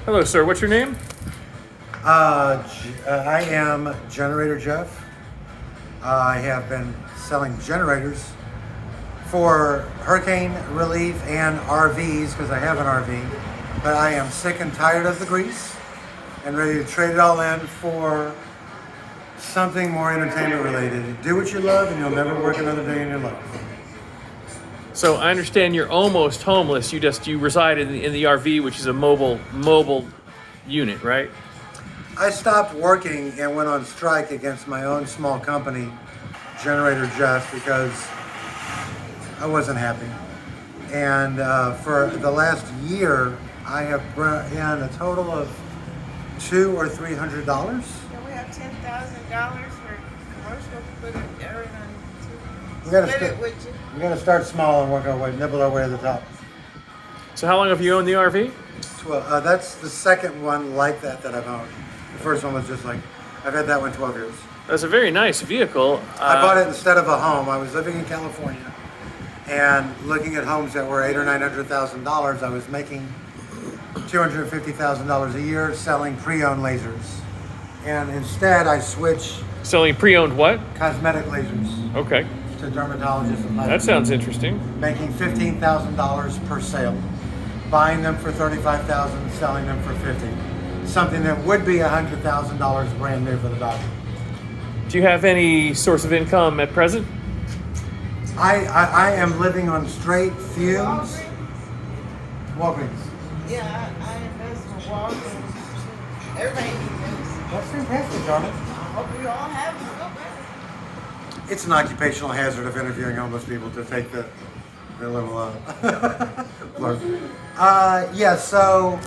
Hello, sir. What's your name? I am Generator Jeff. I have been selling generators for hurricane relief and RVs because I have an RV. But I am sick and tired of the grease and ready to trade it all in for something more entertainment related. Do what you love and you'll never work another day in your life. So I understand you're almost homeless. You reside in the RV, which is a mobile unit, right? I stopped working and went on strike against my own small company, Generator Jeff, because I wasn't happy. And for the last year, I have brought in a total of $200 or $300. Yeah, we have $10,000 for commercial. Put it everything. We gotta start small and work our way, nibble our way to the top. So how long have you owned the RV? That's the second one like that I've owned. The first one was just like, I've had that one 12 years. That's a very nice vehicle. I bought it instead of a home. I was living in California and looking at homes that were $800,000 or $900,000. I was making $250,000 a year selling pre-owned lasers. And instead I switched Selling pre-owned what? cosmetic lasers Okay. to dermatologists and That sounds interesting. making $15,000 per sale, buying them for $35,000, selling them for $50,000. Something that would be $100,000 brand new for the doctor. Do you have any source of income at present? I am living on straight fumes. Walgreens. Yeah, I invest in Walgreens. Everybody invests. That's fantastic, darling. I hope we all have it. It's an occupational hazard of interviewing homeless people to take the little blurb. Yeah, so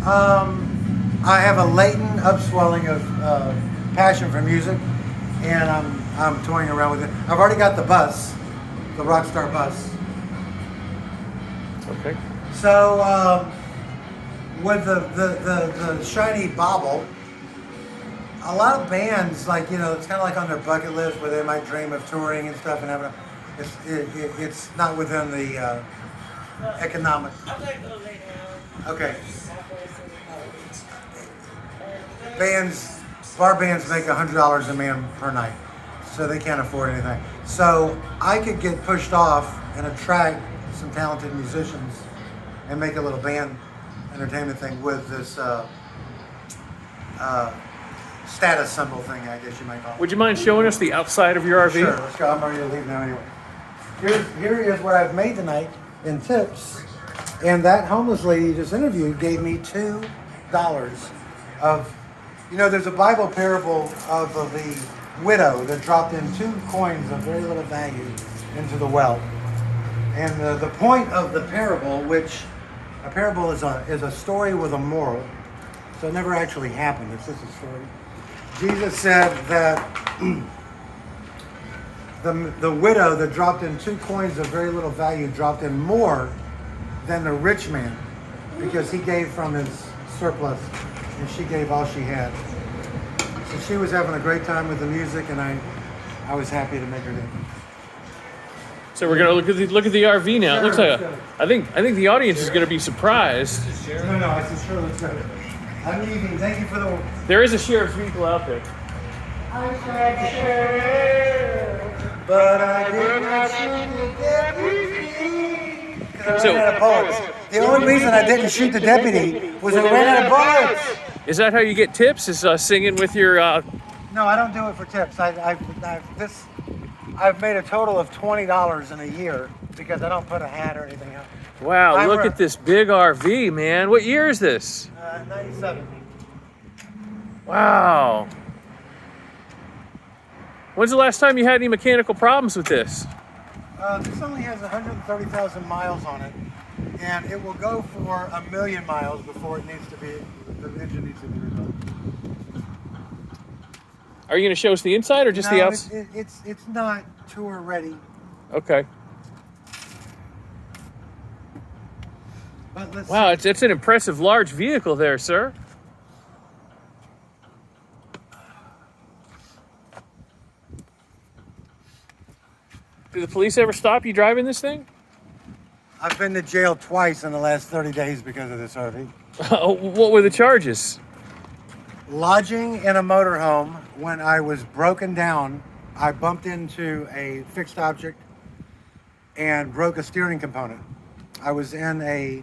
I have a latent upswelling of passion for music, and I'm toying around with it. I've already got the bus, the Rockstar bus. Okay. So with the shiny bauble, a lot of bands, like, you know, it's kind of like on their bucket list where they might dream of touring and stuff and having it's not within the economic. I'm going to go lay down. Okay. Bar bands make $100 a man per night, so they can't afford anything. So I could get pushed off and attract some talented musicians and make a little band entertainment thing with this status symbol thing, I guess you might call it. Would you mind showing us the outside of your RV? Sure, let's go. I'm ready to leave now anyway. Here is what I've made tonight in tips. And that homeless lady you just interviewed gave me $2 of, you know, there's a Bible parable of the widow that dropped in 2 coins of very little value into the well. And the point of the parable, which a parable is a story with a moral, so it never actually happened, it's just a story. Jesus said that the widow that dropped in 2 coins of very little value dropped in more than the rich man because he gave from his surplus and she gave all she had. So she was having a great time with the music, and I was happy to make her day. So we're gonna look at the RV now. Sure, It looks like I think the audience is gonna be surprised. No, I said sure, let's go. I'm leaving. Thank you for the. There is a sheriff's vehicle out there. I tried to share, but I did not shoot the deputy. So- I ran out of bullets. The only reason I didn't shoot the deputy was I ran out of bullets. Is that how you get tips? Is singing with your? No, I don't do it for tips. I've made a total of $20 in a year because I don't put a hat or anything on. Wow! Look at this big RV, man. What year is this? 97. Wow. When's the last time you had any mechanical problems with this? This only has 130,000 miles on it, and it will go for 1,000,000 miles before the engine needs to be rebuilt. Are you going to show us the inside or just the outside? It's not tour ready. Okay. But let's Wow, see. it's an impressive large vehicle there, sir. Did the police ever stop you driving this thing? I've been to jail twice in the last 30 days because of this RV. What were the charges? Lodging in a motorhome when I was broken down. I bumped into a fixed object and broke a steering component. I was in a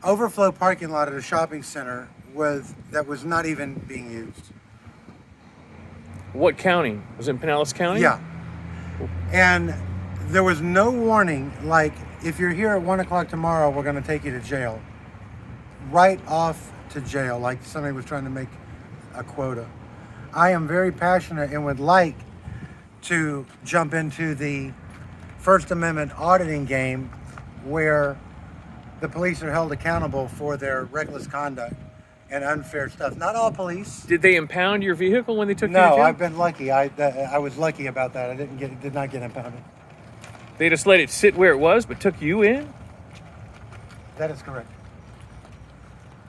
overflow parking lot at a shopping center that was not even being used. What county? Was it in Pinellas County? Yeah. And there was no warning, like, if you're here at 1 o'clock tomorrow, we're going to take you to jail. Right off to jail, like somebody was trying to make a quota. I am very passionate and would like to jump into the First Amendment auditing game where the police are held accountable for their reckless conduct and unfair stuff. Not all police. Did they impound your vehicle when they took you to No, jail? I've been lucky. I was lucky about that. I did not get impounded. They just let it sit where it was, but took you in? That is correct.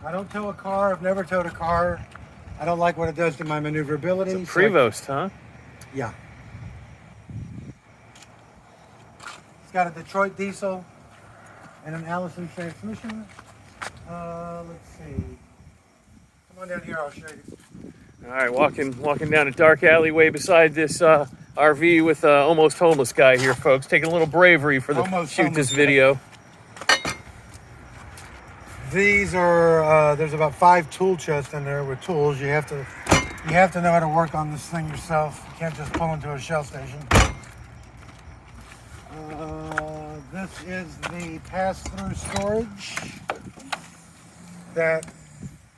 I don't tow a car. I've never towed a car. I don't like what it does to my maneuverability. It's a Prevost, huh? Yeah. It's got a Detroit diesel and an Allison transmission. Let's see. Come on down here, I'll show you. All right, walking down a dark alleyway beside this RV with almost homeless guy here, folks. Taking a little bravery for the Almost shoot this homeless video. These are there's about 5 tool chests in there with tools. You have to know how to work on this thing yourself. You can't just pull into a shell station. This is the pass-through storage that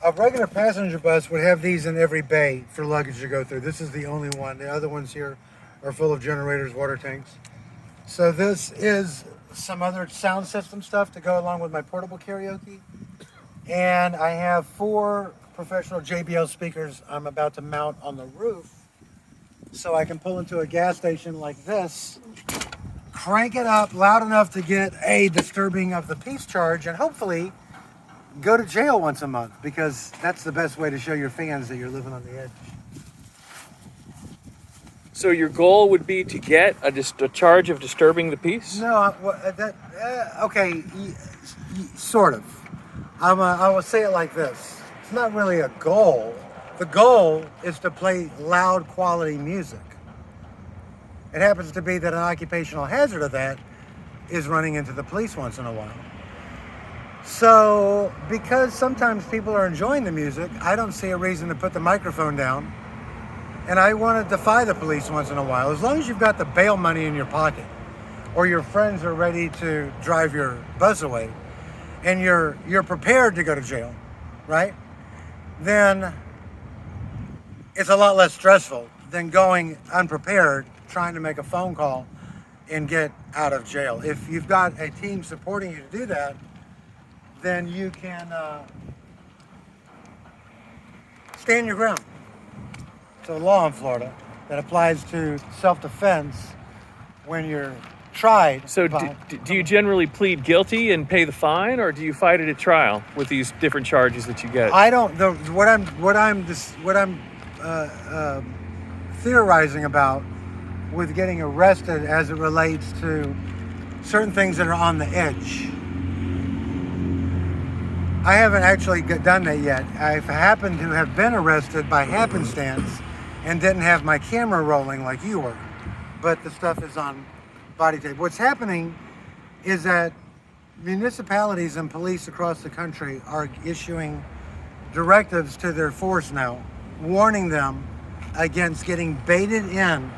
a regular passenger bus would have these in every bay for luggage to go through. This is the only one. The other ones here are full of generators, water tanks. So this is some other sound system stuff to go along with my portable karaoke. And I have 4 professional JBL speakers I'm about to mount on the roof so I can pull into a gas station like this, crank it up loud enough to get a disturbing of the peace charge, and hopefully go to jail once a month, because that's the best way to show your fans that you're living on the edge. So your goal would be to get a charge of disturbing the peace? No, okay, sort of. I will say it like this. It's not really a goal. The goal is to play loud quality music. It happens to be that an occupational hazard of that is running into the police once in a while. So, because sometimes people are enjoying the music, I don't see a reason to put the microphone down. And I want to defy the police once in a while. As long as you've got the bail money in your pocket, or your friends are ready to drive your bus away, and you're prepared to go to jail, right? Then it's a lot less stressful than going unprepared, trying to make a phone call and get out of jail. If you've got a team supporting you to do that, then you can stand your ground. It's a law in Florida that applies to self-defense when you're tried. So do you generally plead guilty and pay the fine, or do you fight it at trial with these different charges that you get? I don't. What I'm theorizing about with getting arrested as it relates to certain things that are on the edge. I haven't actually done that yet. I've happened to have been arrested by happenstance and didn't have my camera rolling like you were, but the stuff is on body tape. What's happening is that municipalities and police across the country are issuing directives to their force now, warning them against getting baited in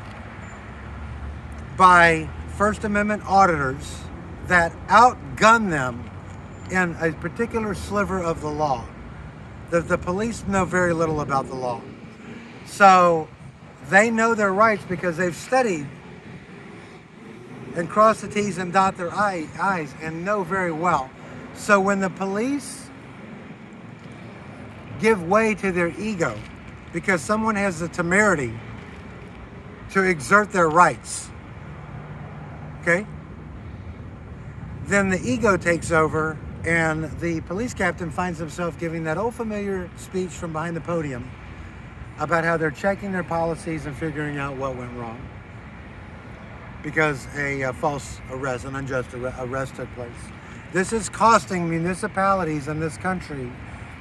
by First Amendment auditors that outgun them in a particular sliver of the law. The police know very little about the law. So they know their rights because they've studied and cross the T's and dot their I's and know very well. So when the police give way to their ego because someone has the temerity to exert their rights, okay, then the ego takes over and the police captain finds himself giving that old familiar speech from behind the podium about how they're checking their policies and figuring out what went wrong because a false arrest, an unjust arrest took place. This is costing municipalities in this country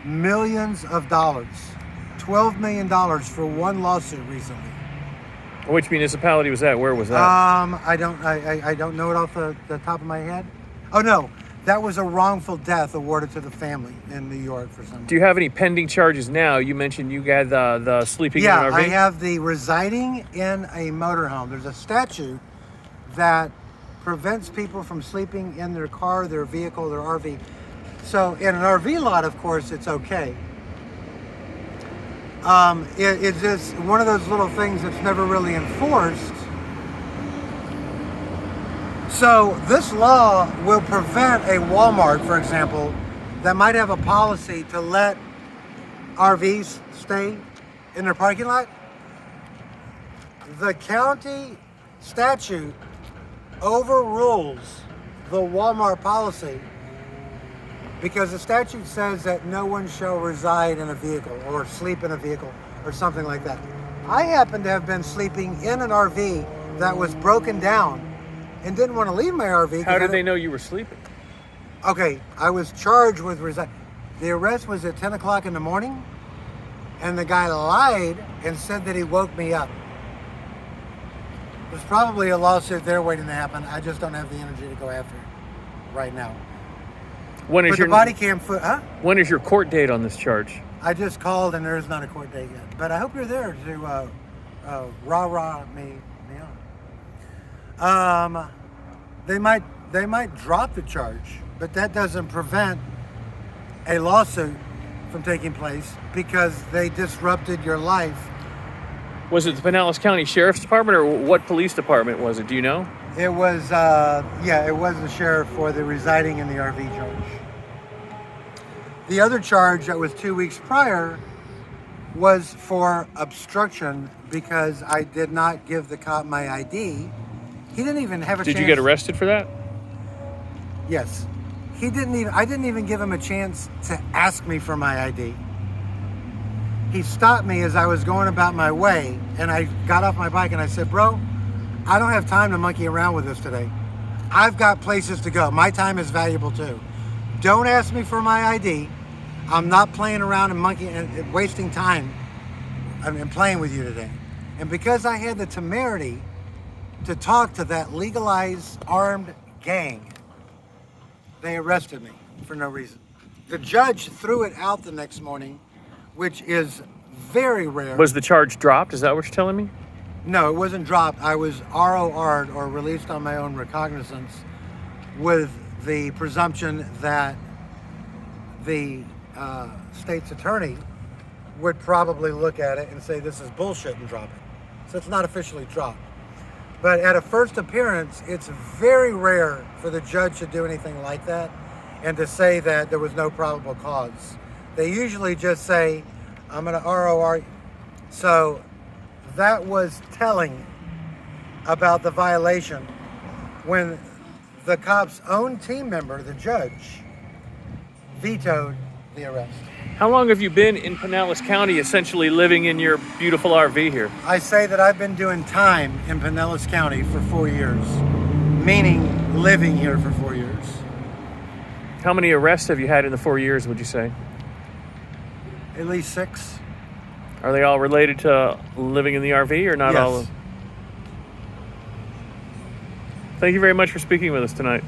millions of dollars. $12 million for one lawsuit recently. Which municipality was that? Where was that? I don't know it off the top of my head. Oh no, that was a wrongful death awarded to the family in New York for some reason. Do you have any pending charges now? You mentioned you had the sleeping in an RV. I have the residing in a motorhome. There's a statute that prevents people from sleeping in their car, their vehicle, their RV. So in an RV lot, of course, it's okay. It's just one of those little things that's never really enforced. So this law will prevent a Walmart, for example, that might have a policy to let RVs stay in their parking lot. The county statute overrules the Walmart policy because the statute says that no one shall reside in a vehicle or sleep in a vehicle or something like that. I happen to have been sleeping in an RV that was broken down and didn't want to leave my RV. How did they know you were sleeping? Okay, I was charged with the arrest was at 10 o'clock in the morning, and the guy lied and said that he woke me up. There's probably a lawsuit there waiting to happen. I just don't have the energy to go after it right now. When is your body cam When is your court date on this charge? I just called and there is not a court date yet. But I hope you're there to rah me on. They might drop the charge, but that doesn't prevent a lawsuit from taking place because they disrupted your life. Was it the Pinellas County Sheriff's Department or what police department was it? Do you know? It was, it was the sheriff for the residing in the RV charge. The other charge that was 2 weeks prior was for obstruction because I did not give the cop my ID. He didn't even have a chance. Did you get arrested for that? Yes. I didn't even give him a chance to ask me for my ID. He stopped me as I was going about my way, and I got off my bike and I said, bro, I don't have time to monkey around with this today. I've got places to go. My time is valuable too. Don't ask me for my ID. I'm not playing around and wasting time and playing with you today. And because I had the temerity to talk to that legalized armed gang, they arrested me for no reason. The judge threw it out the next morning, which is very rare. Was the charge dropped? Is that what you're telling me? No, it wasn't dropped. I was ROR'd or released on my own recognizance with the presumption that the state's attorney would probably look at it and say this is bullshit and drop it. So it's not officially dropped. But at a first appearance, it's very rare for the judge to do anything like that and to say that there was no probable cause. They usually just say, I'm going to ROR. So that was telling about the violation when the cop's own team member, the judge, vetoed the arrest. How long have you been in Pinellas County, essentially living in your beautiful RV here? I say that I've been doing time in Pinellas County for 4 years, meaning living here for 4 years. How many arrests have you had in the 4 years, would you say? At least 6. Are they all related to living in the RV or not? Yes. All? Thank you very much for speaking with us tonight.